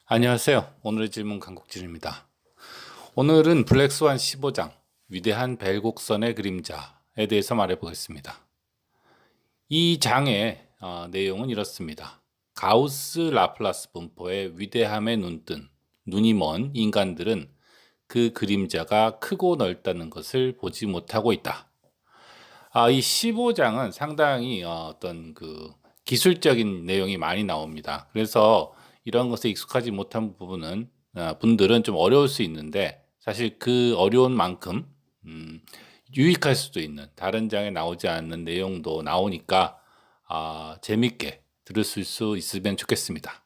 안녕하세요. 오늘의 질문 강국진입니다. 오늘은 블랙스완 15장, 위대한 벨 곡선의 그림자에 대해서 말해보겠습니다. 이 장의 내용은 이렇습니다. 가우스 라플라스 분포의 위대함에 눈뜬 눈이 먼 인간들은 그 그림자가 크고 넓다는 것을 보지 못하고 있다. 이 15장은 상당히 어떤 그 기술적인 내용이 많이 나옵니다. 그래서 이런 것에 익숙하지 못한 부분은 분들은 좀 어려울 수 있는데 사실 그 어려운 만큼 유익할 수도 있는 다른 장에 나오지 않는 내용도 나오니까 재밌게 들으실 수 있으면 좋겠습니다.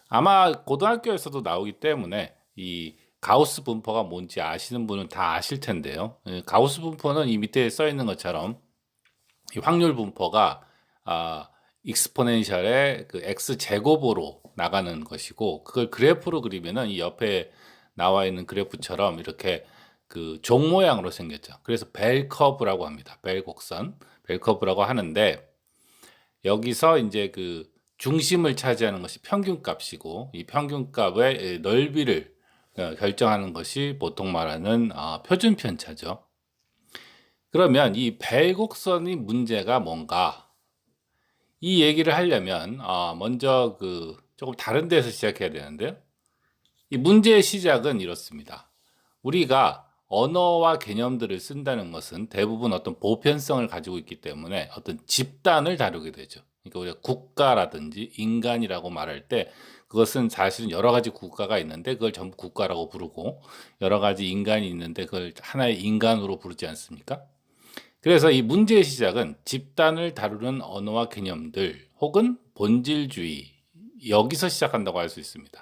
아마 고등학교에서도 나오기 때문에 이 가우스 분포가 뭔지 아시는 분은 다 아실 텐데요. 가우스 분포는 이 밑에 써 있는 것처럼 이 확률 분포가 익스포넨셜의 그 x 제곱으로 나가는 것이고, 그걸 그래프로 그리면은 이 옆에 나와 있는 그래프처럼 이렇게 그 종 모양으로 생겼죠. 그래서 벨 커브라고 합니다. 벨 곡선, 벨 커브라고 하는데, 여기서 이제 그 중심을 차지하는 것이 평균값이고, 이 평균값의 넓이를 결정하는 것이 보통 말하는 표준 편차죠. 그러면 이 벨 곡선이 문제가 뭔가? 이 얘기를 하려면 먼저 그 조금 다른 데서 시작해야 되는데요. 이 문제의 시작은 이렇습니다. 우리가 언어와 개념들을 쓴다는 것은 대부분 어떤 보편성을 가지고 있기 때문에 어떤 집단을 다루게 되죠. 그러니까 우리가 국가라든지 인간이라고 말할 때 그것은 사실은 여러 가지 국가가 있는데 그걸 전부 국가라고 부르고, 여러 가지 인간이 있는데 그걸 하나의 인간으로 부르지 않습니까? 그래서 이 문제의 시작은 집단을 다루는 언어와 개념들 혹은 본질주의, 여기서 시작한다고 할 수 있습니다.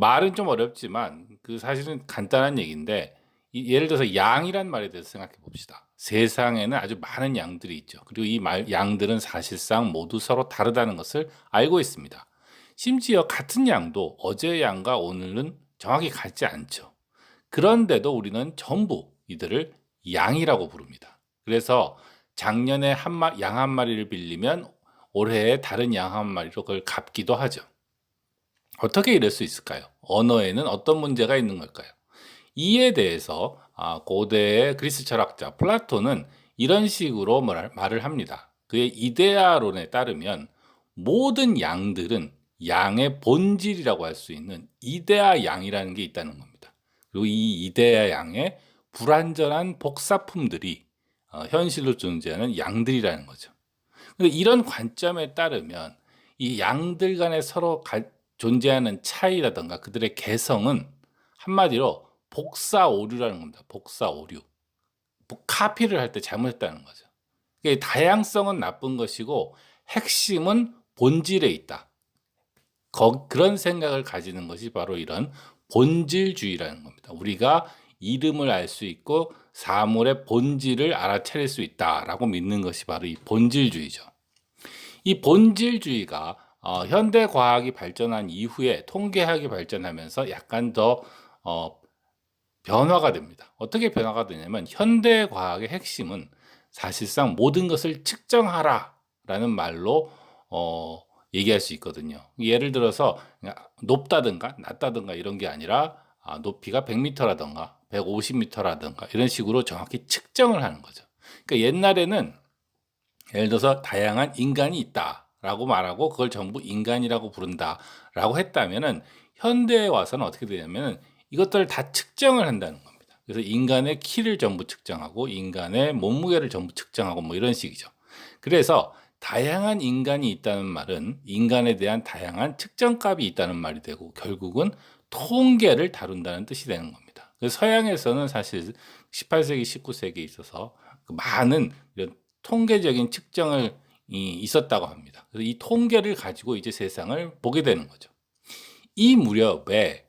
말은 좀 어렵지만 그 사실은 간단한 얘기인데, 예를 들어서 양이란 말에 대해서 생각해 봅시다. 세상에는 아주 많은 양들이 있죠. 그리고 이 양들은 사실상 모두 서로 다르다는 것을 알고 있습니다. 심지어 같은 양도 어제의 양과 오늘은 정확히 같지 않죠. 그런데도 우리는 전부 이들을 양이라고 부릅니다. 그래서 작년에 양 한 마리를 빌리면 올해에 다른 양 한 마리로 그걸 갚기도 하죠. 어떻게 이럴 수 있을까요? 언어에는 어떤 문제가 있는 걸까요? 이에 대해서 고대의 그리스 철학자 플라톤은 이런 식으로 말을 합니다. 그의 이데아론에 따르면 모든 양들은 양의 본질이라고 할 수 있는 이데아 양이라는 게 있다는 겁니다. 그리고 이 이데아 양의 불완전한 복사품들이 현실로 존재하는 양들이라는 거죠. 이런 관점에 따르면 이 양들 간에 서로 존재하는 차이라든가 그들의 개성은 한마디로 복사 오류라는 겁니다. 복사 오류. 카피를 할 때 잘못했다는 거죠. 그러니까 다양성은 나쁜 것이고 핵심은 본질에 있다. 그런 생각을 가지는 것이 바로 이런 본질주의라는 겁니다. 우리가 이름을 알 수 있고 사물의 본질을 알아차릴 수 있다라고 믿는 것이 바로 이 본질주의죠. 이 본질주의가 현대 과학이 발전한 이후에 통계학이 발전하면서 약간 더 변화가 됩니다. 어떻게 변화가 되냐면, 현대 과학의 핵심은 사실상 모든 것을 측정하라라는 말로 얘기할 수 있거든요. 예를 들어서 높다든가 낮다든가 이런 게 아니라 높이가 100m라든가 150m라든가 이런 식으로 정확히 측정을 하는 거죠. 그러니까 옛날에는 예를 들어서 다양한 인간이 있다라고 말하고 그걸 전부 인간이라고 부른다라고 했다면은, 현대에 와서는 어떻게 되냐면은 이것들을 다 측정을 한다는 겁니다. 그래서 인간의 키를 전부 측정하고 인간의 몸무게를 전부 측정하고 뭐 이런 식이죠. 그래서 다양한 인간이 있다는 말은 인간에 대한 다양한 측정값이 있다는 말이 되고, 결국은 통계를 다룬다는 뜻이 되는 겁니다. 그래서 서양에서는 사실 18세기, 19세기에 있어서 많은 이런 통계적인 측정을 있었다고 합니다. 그래서 이 통계를 가지고 이제 세상을 보게 되는 거죠. 이 무렵에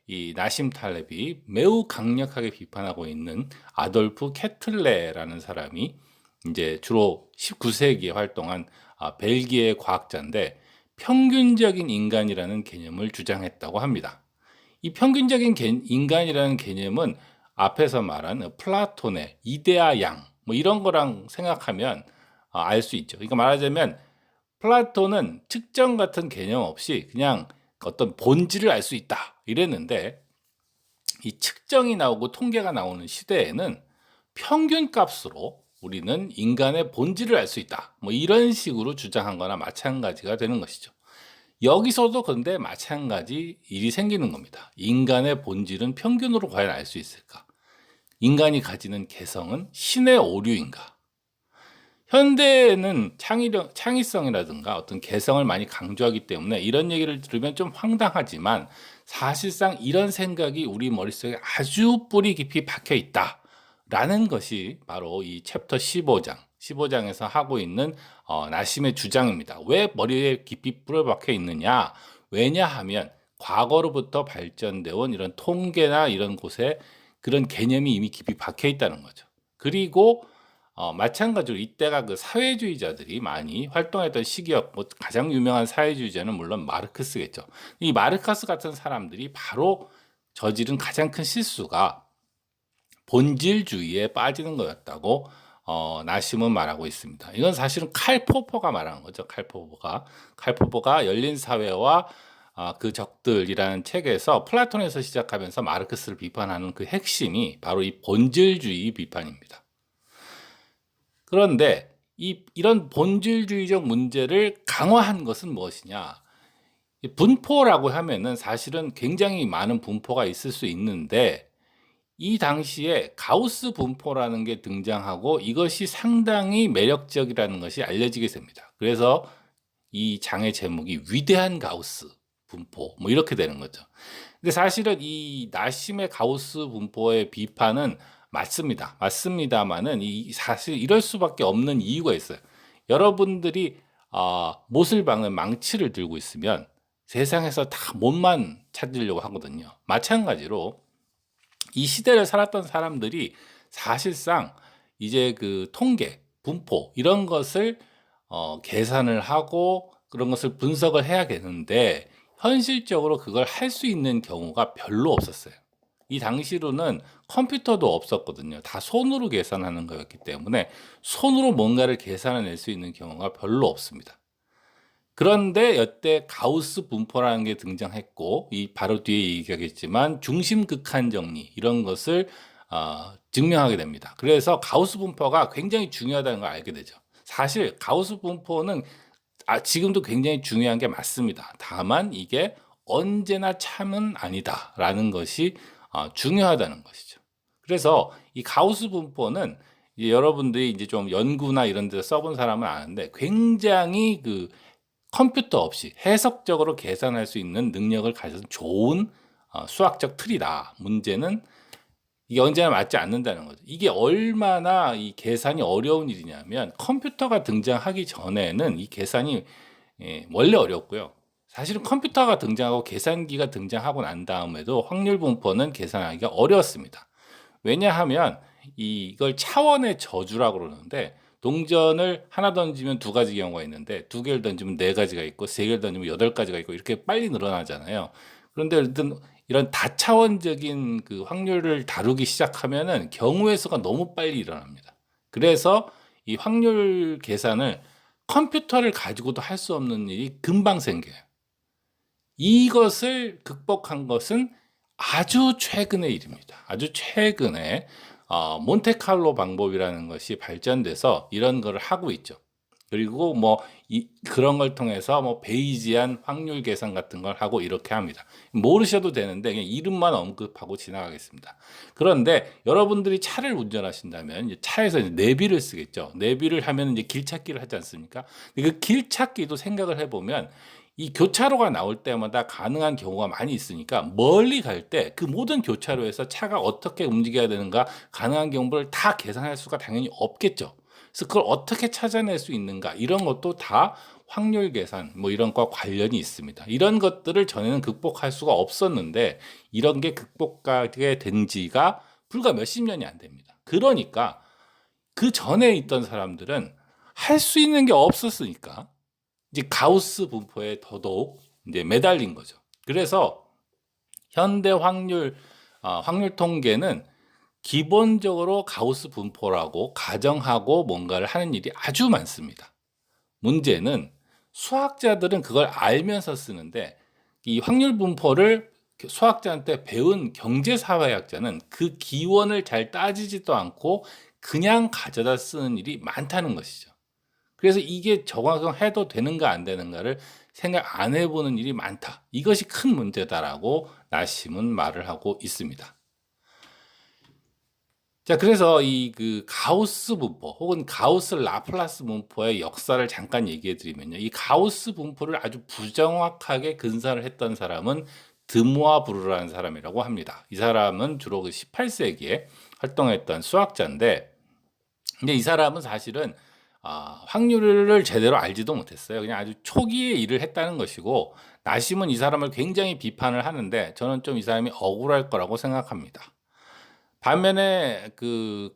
이 나심 탈렙이 매우 강력하게 비판하고 있는 아돌프 케틀레라는 사람이 이제 주로 19세기에 활동한 벨기에 과학자인데, 평균적인 인간이라는 개념을 주장했다고 합니다. 이 평균적인 인간이라는 개념은 앞에서 말한 플라톤의 이데아 양, 뭐 이런 거랑 생각하면 알 수 있죠. 그러니까 말하자면 플라톤은 측정 같은 개념 없이 그냥 어떤 본질을 알 수 있다 이랬는데, 이 측정이 나오고 통계가 나오는 시대에는 평균 값으로 우리는 인간의 본질을 알 수 있다, 뭐 이런 식으로 주장한 거나 마찬가지가 되는 것이죠. 여기서도 그런데 마찬가지 일이 생기는 겁니다. 인간의 본질은 평균으로 과연 알 수 있을까? 인간이 가지는 개성은 신의 오류인가? 현대에는 창의성이라든가 어떤 개성을 많이 강조하기 때문에 이런 얘기를 들으면 좀 황당하지만, 사실상 이런 생각이 우리 머릿속에 아주 뿌리 깊이 박혀 있다라는 것이 바로 이 챕터 15장에서 하고 있는 나심의 주장입니다. 왜 머리에 깊이 뿌려박혀 있느냐? 왜냐하면 과거로부터 발전되어 온 이런 통계나 이런 곳에 그런 개념이 이미 깊이 박혀 있다는 거죠. 그리고 마찬가지로 이때가 그 사회주의자들이 많이 활동했던 시기였고, 가장 유명한 사회주의자는 물론 마르크스겠죠. 이 마르크스 같은 사람들이 바로 저지른 가장 큰 실수가 본질주의에 빠지는 거였다고 나심은 말하고 있습니다. 이건 사실은 칼 포퍼가 말하는 거죠. 칼포퍼가 열린 사회와 그 적들이라는 책에서 플라톤에서 시작하면서 마르크스를 비판하는 그 핵심이 바로 이 본질주의 비판입니다. 그런데 이런 본질주의적 문제를 강화한 것은 무엇이냐? 분포라고 하면은 사실은 굉장히 많은 분포가 있을 수 있는데, 이 당시에 가우스 분포라는 게 등장하고 이것이 상당히 매력적이라는 것이 알려지게 됩니다. 그래서 이 장의 제목이 위대한 가우스 분포, 뭐 이렇게 되는 거죠. 근데 사실은 이 나심의 가우스 분포의 비판은 맞습니다만은 사실 이럴 수밖에 없는 이유가 있어요. 여러분들이 못을 박는 망치를 들고 있으면 세상에서 다 못만 찾으려고 하거든요. 마찬가지로 이 시대를 살았던 사람들이 사실상 이제 그 통계, 분포 이런 것을 계산을 하고 그런 것을 분석을 해야 되는데, 현실적으로 그걸 할 수 있는 경우가 별로 없었어요. 이 당시로는 컴퓨터도 없었거든요. 다 손으로 계산하는 거였기 때문에 손으로 뭔가를 계산해낼 수 있는 경우가 별로 없습니다. 그런데 이때 가우스 분포라는 게 등장했고, 이 바로 뒤에 얘기하겠지만 중심 극한 정리 이런 것을 증명하게 됩니다. 그래서 가우스 분포가 굉장히 중요하다는 걸 알게 되죠. 사실 가우스 분포는 지금도 굉장히 중요한 게 맞습니다. 다만 이게 언제나 참은 아니다라는 것이 중요하다는 것이죠. 그래서 이 가우스 분포는 이제 여러분들이 이제 좀 연구나 이런 데서 써본 사람은 아는데, 굉장히 그 컴퓨터 없이 해석적으로 계산할 수 있는 능력을 가진 좋은 수학적 틀이다. 문제는 이게 언제나 맞지 않는다는 거죠. 이게 얼마나 이 계산이 어려운 일이냐면, 컴퓨터가 등장하기 전에는 이 계산이 원래 어렵고요. 사실은 컴퓨터가 등장하고 계산기가 등장하고 난 다음에도 확률 분포는 계산하기가 어려웠습니다. 왜냐하면 이걸 차원의 저주라고 그러는데, 동전을 하나 던지면 두 가지 경우가 있는데, 두 개를 던지면 네 가지가 있고, 세 개를 던지면 여덟 가지가 있고, 이렇게 빨리 늘어나잖아요. 그런데 이런 다차원적인 그 확률을 다루기 시작하면은 경우의 수가 너무 빨리 일어납니다. 그래서 이 확률 계산을 컴퓨터를 가지고도 할 수 없는 일이 금방 생겨요. 이것을 극복한 것은 아주 최근의 일입니다. 아주 최근에 몬테칼로 방법이라는 것이 발전돼서 이런 걸 하고 있죠. 그리고 뭐 그런 걸 통해서 뭐 베이지안 확률 계산 같은 걸 하고 이렇게 합니다. 모르셔도 되는데 그냥 이름만 언급하고 지나가겠습니다. 그런데 여러분들이 차를 운전하신다면 이제 차에서 이제 내비를 쓰겠죠. 내비를 하면 이제 길찾기를 하지 않습니까? 그 길찾기도 생각을 해보면, 이 교차로가 나올 때마다 가능한 경우가 많이 있으니까 멀리 갈 때 그 모든 교차로에서 차가 어떻게 움직여야 되는가 가능한 경우를 다 계산할 수가 당연히 없겠죠. 그래서 그걸 어떻게 찾아낼 수 있는가, 이런 것도 다 확률 계산 뭐 이런 것과 관련이 있습니다. 이런 것들을 전에는 극복할 수가 없었는데, 이런 게 극복하게 된 지가 불과 몇십 년이 안 됩니다. 그러니까 그 전에 있던 사람들은 할 수 있는 게 없었으니까 이제 가우스 분포에 더더욱 이제 매달린 거죠. 그래서 현대 확률 통계는 기본적으로 가우스 분포라고 가정하고 뭔가를 하는 일이 아주 많습니다. 문제는 수학자들은 그걸 알면서 쓰는데, 이 확률 분포를 수학자한테 배운 경제사회학자는 그 기원을 잘 따지지도 않고 그냥 가져다 쓰는 일이 많다는 것이죠. 그래서 이게 적용해도 되는가 안 되는가를 생각 안 해보는 일이 많다. 이것이 큰 문제다라고 나심은 말을 하고 있습니다. 자, 그래서 이 그 가우스 분포 혹은 가우스 라플라스 분포의 역사를 잠깐 얘기해 드리면요. 이 가우스 분포를 아주 부정확하게 근사를 했던 사람은 드모아 브루라는 사람이라고 합니다. 이 사람은 주로 그 18세기에 활동했던 수학자인데, 근데 이 사람은 사실은 확률을 제대로 알지도 못했어요. 그냥 아주 초기에 일을 했다는 것이고, 나심은 이 사람을 굉장히 비판을 하는데 저는 좀 이 사람이 억울할 거라고 생각합니다. 반면에 그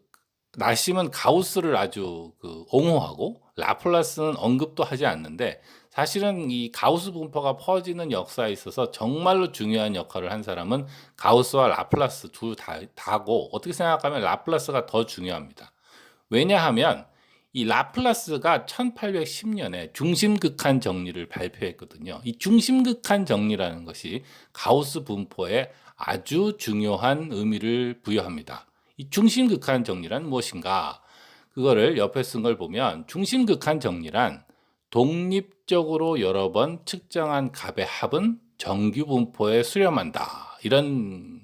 나심은 가우스를 아주 옹호하고 라플라스는 언급도 하지 않는데, 사실은 이 가우스 분포가 퍼지는 역사에 있어서 정말로 중요한 역할을 한 사람은 가우스와 라플라스 둘 다고, 어떻게 생각하면 라플라스가 더 중요합니다. 왜냐하면 이 라플라스가 1810년에 중심극한 정리를 발표했거든요. 이 중심극한 정리라는 것이 가우스 분포에 아주 중요한 의미를 부여합니다. 이 중심극한 정리란 무엇인가? 그거를 옆에 쓴 걸 보면, 중심극한 정리란 독립적으로 여러 번 측정한 값의 합은 정규 분포에 수렴한다, 이런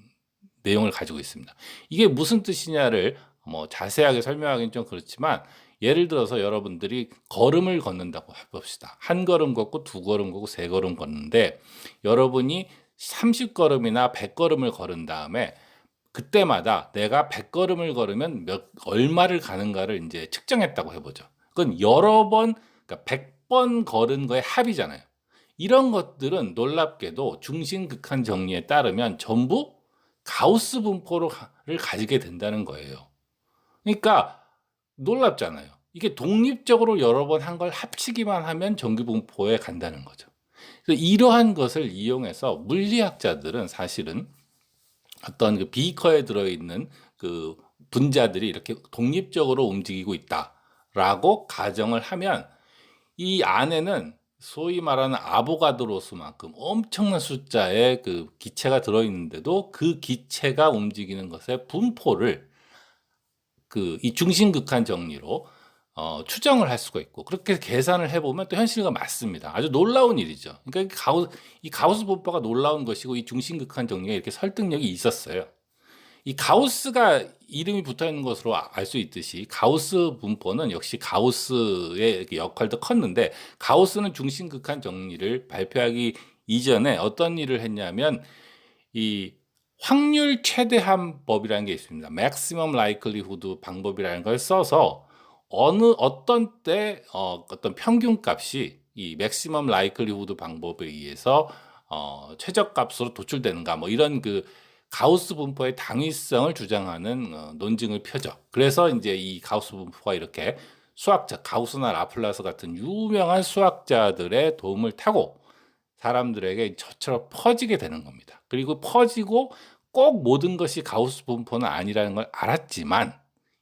내용을 가지고 있습니다. 이게 무슨 뜻이냐를 뭐 자세하게 설명하기는 좀 그렇지만, 예를 들어서 여러분들이 걸음을 걷는다고 해봅시다. 한 걸음 걷고 두 걸음 걷고 세 걸음 걷는데, 여러분이 30걸음이나 100걸음을 걸은 다음에 그때마다 내가 100걸음을 걸으면 얼마를 가는가를 이제 측정했다고 해보죠. 그건 여러 번, 그러니까 100번 걸은 거의 합이잖아요. 이런 것들은 놀랍게도 중심극한 정리에 따르면 전부 가우스 분포를 가지게 된다는 거예요. 그러니까 놀랍잖아요. 이게 독립적으로 여러 번 한 걸 합치기만 하면 정규 분포에 간다는 거죠. 그래서 이러한 것을 이용해서 물리학자들은 사실은 어떤 그 비커에 들어있는 그 분자들이 이렇게 독립적으로 움직이고 있다라고 가정을 하면, 이 안에는 소위 말하는 아보가드로수만큼 엄청난 숫자의 그 기체가 들어있는데도 그 기체가 움직이는 것의 분포를 이 중심극한 정리로 추정을 할 수가 있고, 그렇게 계산을 해보면 또 현실과 맞습니다. 아주 놀라운 일이죠. 그러니까 이 가우스 분포가 놀라운 것이고, 이 중심극한 정리가 이렇게 설득력이 있었어요. 이 가우스가 이름이 붙어 있는 것으로 알 수 있듯이, 가우스 분포는 역시 가우스의 역할도 컸는데, 가우스는 중심극한 정리를 발표하기 이전에 어떤 일을 했냐면, 이 확률 최대한 법이라는 게 있습니다. maximum likelihood 방법이라는 걸 써서 어떤 때 어떤 평균값이 이 maximum likelihood 방법에 의해서 최저값으로 도출되는가, 뭐 이런 그 가우스 분포의 당위성을 주장하는 논증을 펴죠. 그래서 이제 이 가우스 분포가 이렇게 가우스나 라플라스 같은 유명한 수학자들의 도움을 타고 사람들에게 저처럼 퍼지게 되는 겁니다. 그리고 퍼지고 꼭 모든 것이 가우스 분포는 아니라는 걸 알았지만,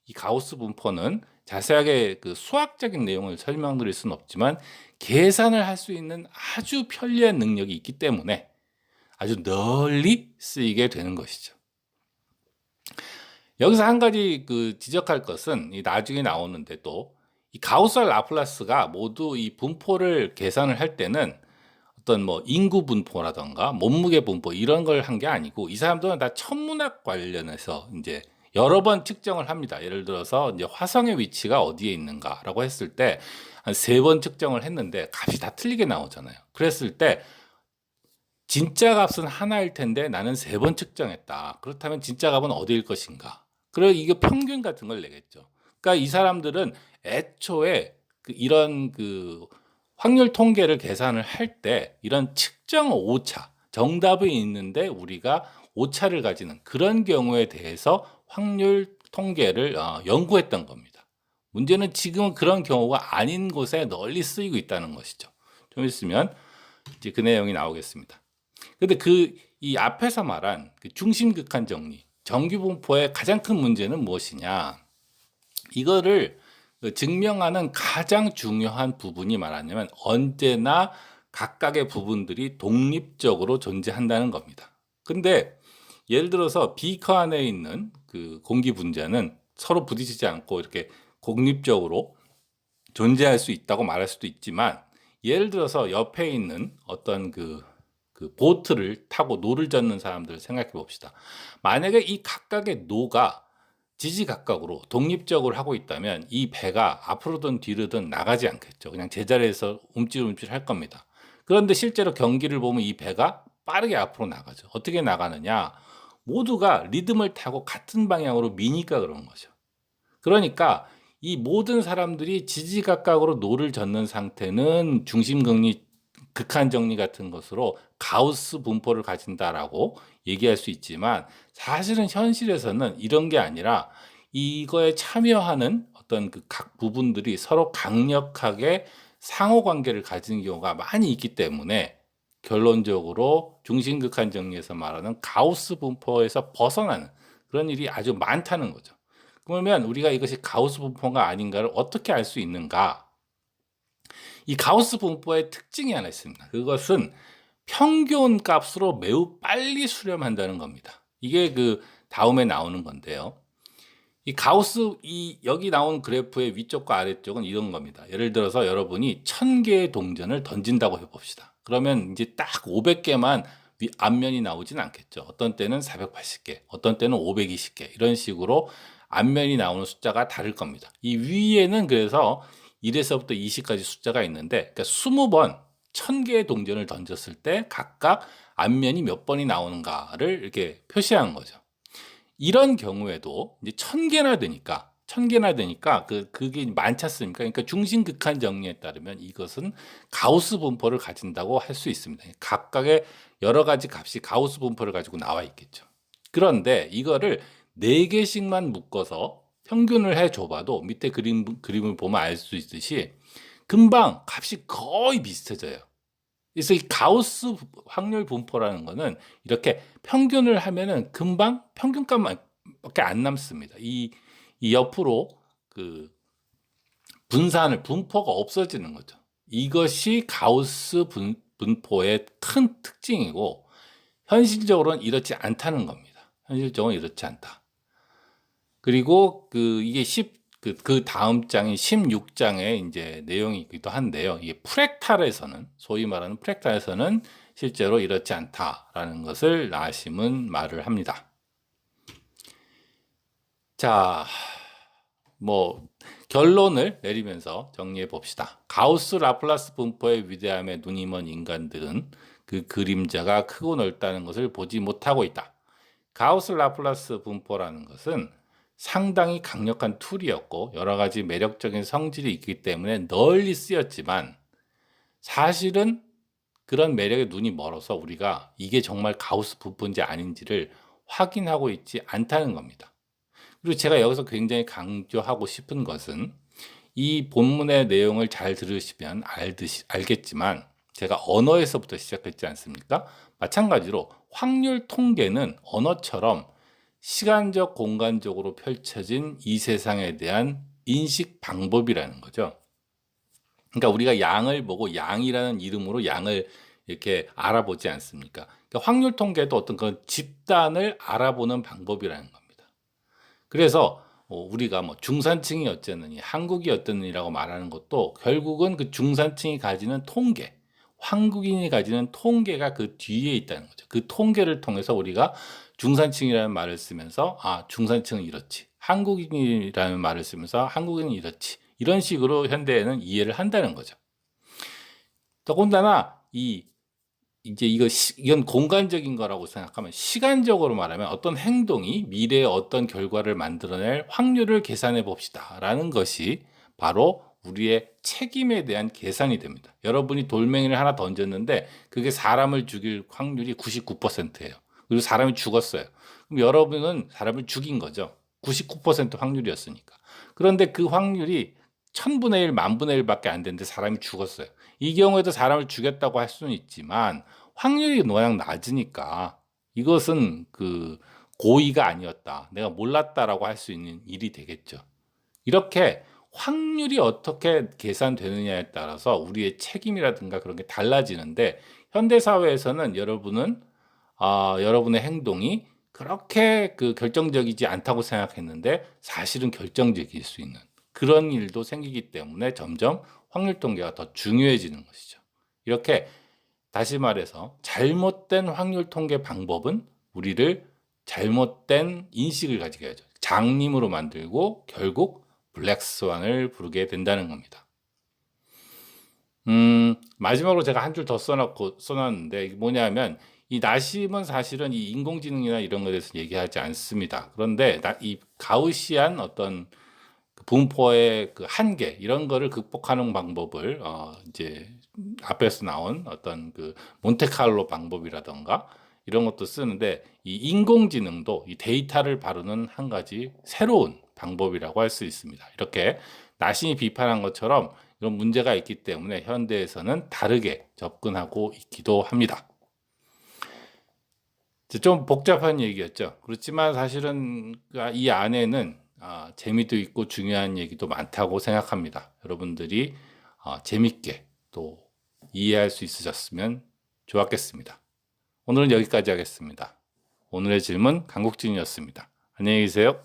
이 가우스 분포는 자세하게 그 수학적인 내용을 설명드릴 수는 없지만 계산을 할 수 있는 아주 편리한 능력이 있기 때문에 아주 널리 쓰이게 되는 것이죠. 여기서 한 가지 지적할 것은, 이 나중에 나오는데, 또 이 가우스와 라플라스가 모두 이 분포를 계산을 할 때는 어떤 뭐 인구 분포라던가 몸무게 분포 이런 걸 한 게 아니고, 이 사람들은 다 천문학 관련해서 이제 여러 번 측정을 합니다. 예를 들어서 이제 화성의 위치가 어디에 있는가라고 했을 때 한 3번 측정을 했는데 값이 다 틀리게 나오잖아요. 그랬을 때 진짜 값은 하나일 텐데 나는 3번 측정했다. 그렇다면 진짜 값은 어디일 것인가? 그리고 이게 평균 같은 걸 내겠죠. 그러니까 이 사람들은 애초에 이런 확률 통계를 계산을 할 때 이런 측정 오차, 정답이 있는데 우리가 오차를 가지는 그런 경우에 대해서 확률 통계를 연구했던 겁니다. 문제는 지금은 그런 경우가 아닌 곳에 널리 쓰이고 있다는 것이죠. 좀 있으면 이제 그 내용이 나오겠습니다. 근데 이 앞에서 말한 중심극한 정리, 정규분포의 가장 큰 문제는 무엇이냐? 이거를 증명하는 가장 중요한 부분이 말하자면, 언제나 각각의 부분들이 독립적으로 존재한다는 겁니다. 근데 예를 들어서 비커 안에 있는 그 공기 분자는 서로 부딪히지 않고 이렇게 독립적으로 존재할 수 있다고 말할 수도 있지만, 예를 들어서 옆에 있는 어떤 그 보트를 타고 노를 젓는 사람들을 생각해 봅시다. 만약에 이 각각의 노가 지지각각으로 독립적으로 하고 있다면 이 배가 앞으로든 뒤로든 나가지 않겠죠. 그냥 제자리에서 움찔움찔 할 겁니다. 그런데 실제로 경기를 보면 이 배가 빠르게 앞으로 나가죠. 어떻게 나가느냐? 모두가 리듬을 타고 같은 방향으로 미니까 그런 거죠. 그러니까 이 모든 사람들이 지지각각으로 노를 젓는 상태는 중심정리, 극한정리 같은 것으로 가우스 분포를 가진다라고 얘기할 수 있지만, 사실은 현실에서는 이런 게 아니라 이거에 참여하는 어떤 그 각 부분들이 서로 강력하게 상호 관계를 가지는 경우가 많이 있기 때문에, 결론적으로 중심극한 정리에서 말하는 가우스 분포에서 벗어나는 그런 일이 아주 많다는 거죠. 그러면 우리가 이것이 가우스 분포가 아닌가를 어떻게 알 수 있는가? 이 가우스 분포의 특징이 하나 있습니다. 그것은 평균 값으로 매우 빨리 수렴한다는 겁니다. 이게 그 다음에 나오는 건데요. 이 가우스, 이 여기 나온 그래프의 위쪽과 아래쪽은 이런 겁니다. 예를 들어서 여러분이 1000개의 동전을 던진다고 해봅시다. 그러면 이제 딱 500개만 앞면이 나오진 않겠죠. 어떤 때는 480개, 어떤 때는 520개, 이런 식으로 앞면이 나오는 숫자가 다를 겁니다. 이 위에는 그래서 1에서부터 20까지 숫자가 있는데, 그러니까 20번 1000개의 동전을 던졌을 때 각각 앞면이 몇 번이 나오는가를 이렇게 표시한 거죠. 이런 경우에도 이제 1000개나 되니까 그게 많지 않습니까? 그러니까 중심 극한 정리에 따르면 이것은 가우스 분포를 가진다고 할 수 있습니다. 각각의 여러 가지 값이 가우스 분포를 가지고 나와 있겠죠. 그런데 이거를 4개씩만 묶어서 평균을 해 줘봐도 밑에 그림을 보면 알 수 있듯이 금방 값이 거의 비슷해져요. 그래서 이 가우스 확률 분포라는 거는 이렇게 평균을 하면은 금방 평균값밖에 안 남습니다. 이 옆으로 그 분포가 없어지는 거죠. 이것이 가우스 분포의 큰 특징이고, 현실적으로는 이렇지 않다는 겁니다. 현실적으로는 이렇지 않다. 그리고 이게 그 다음 장인 16장에 이제 내용이 있기도 한데요. 이게 프랙탈에서는, 소위 말하는 프랙탈에서는 실제로 이렇지 않다라는 것을 나심은 말을 합니다. 자, 뭐 결론을 내리면서 정리해 봅시다. 가우스 라플라스 분포의 위대함에 눈이 먼 인간들은 그 그림자가 크고 넓다는 것을 보지 못하고 있다. 가우스 라플라스 분포라는 것은 상당히 강력한 툴이었고 여러 가지 매력적인 성질이 있기 때문에 널리 쓰였지만, 사실은 그런 매력에 눈이 멀어서 우리가 이게 정말 가우스 분포인지 아닌지를 확인하고 있지 않다는 겁니다. 그리고 제가 여기서 굉장히 강조하고 싶은 것은, 이 본문의 내용을 잘 들으시면 알겠지만 제가 언어에서부터 시작했지 않습니까? 마찬가지로 확률 통계는 언어처럼 시간적, 공간적으로 펼쳐진 이 세상에 대한 인식 방법이라는 거죠. 그러니까 우리가 양을 보고 양이라는 이름으로 양을 이렇게 알아보지 않습니까? 그러니까 확률 통계도 어떤 그런 집단을 알아보는 방법이라는 겁니다. 그래서 우리가 뭐 중산층이 어쨌느니, 한국이 어떻느니라고 말하는 것도 결국은 그 중산층이 가지는 통계, 한국인이 가지는 통계가 그 뒤에 있다는 거죠. 그 통계를 통해서 우리가 중산층이라는 말을 쓰면서 중산층은 이렇지, 한국인이라는 말을 쓰면서 한국인은 이렇지, 이런 식으로 현대에는 이해를 한다는 거죠. 더군다나 이건 공간적인 거라고 생각하면, 시간적으로 말하면 어떤 행동이 미래에 어떤 결과를 만들어낼 확률을 계산해 봅시다 라는 것이 바로 우리의 책임에 대한 계산이 됩니다. 여러분이 돌멩이를 하나 던졌는데 그게 사람을 죽일 확률이 99%예요. 그리고 사람이 죽었어요. 그럼 여러분은 사람을 죽인 거죠. 99% 확률이었으니까. 그런데 그 확률이 1000분의 1, 만분의 1밖에 안 되는데 사람이 죽었어요. 이 경우에도 사람을 죽였다고 할 수는 있지만 확률이 워낙 낮으니까 이것은 고의가 아니었다, 내가 몰랐다라고 할 수 있는 일이 되겠죠. 이렇게 확률이 어떻게 계산되느냐에 따라서 우리의 책임이라든가 그런 게 달라지는데 현대 사회에서는 여러분의 행동이 그렇게 그 결정적이지 않다고 생각했는데 사실은 결정적일 수 있는 그런 일도 생기기 때문에 점점 확률 통계가 더 중요해지는 것이죠. 이렇게 다시 말해서 잘못된 확률 통계 방법은 우리를 잘못된 인식을 가지게 하죠. 장님으로 만들고 결국 블랙스완을 부르게 된다는 겁니다. 마지막으로 제가 한 줄 더 써놨는데 이게 뭐냐면 이 나심은 사실은 이 인공지능이나 이런 것에 대해서 얘기하지 않습니다. 그런데 이 가우시안 어떤 그 분포의 그 한계 이런 거를 극복하는 방법을 이제 앞에서 나온 어떤 그 몬테칼로 방법이라던가 이런 것도 쓰는데 이 인공지능도 이 데이터를 바르는 한 가지 새로운 방법이라고 할 수 있습니다. 이렇게 나신이 비판한 것처럼 이런 문제가 있기 때문에 현대에서는 다르게 접근하고 있기도 합니다. 좀 복잡한 얘기였죠. 그렇지만 사실은 이 안에는 재미도 있고 중요한 얘기도 많다고 생각합니다. 여러분들이 재밌게 또 이해할 수 있으셨으면 좋았겠습니다. 오늘은 여기까지 하겠습니다. 오늘의 질문 강국진이었습니다. 안녕히 계세요.